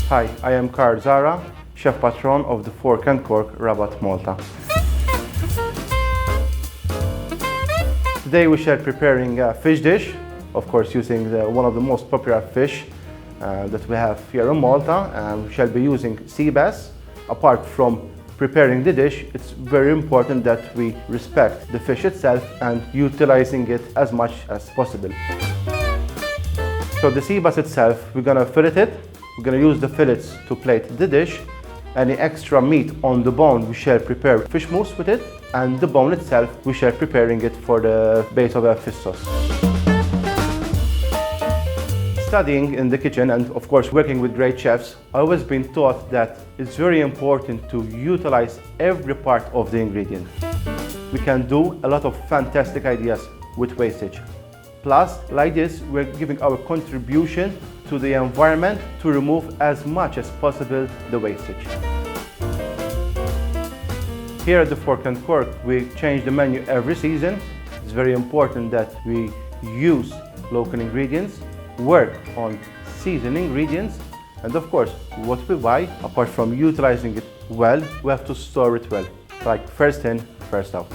Hi, I am Zahra, Chef Patron of the Fork Cork, Rabat, Malta. Today we shall preparing a fish dish, of course using one of the most popular fish that we have here in Malta, and we shall be using sea bass. Apart from preparing the dish, it's very important that we respect the fish itself and utilizing it as much as possible. So the sea bass itself, we're gonna fillet it. We're gonna use the fillets to plate the dish. Any extra meat on the bone, we shall prepare fish mousse with it, and the bone itself, we shall preparing it for the base of a fish sauce. Studying in the kitchen and of course working with great chefs, I've always been taught that it's very important to utilize every part of the ingredient. We can do a lot of fantastic ideas with wastage. Plus, like this, we're giving our contribution to the environment to remove as much as possible the wastage. Here at the Fork Cork, we change the menu every season. It's very important that we use local ingredients, work on seasoned ingredients, and of course, what we buy, apart from utilizing it well, we have to store it well. Like first in, first out.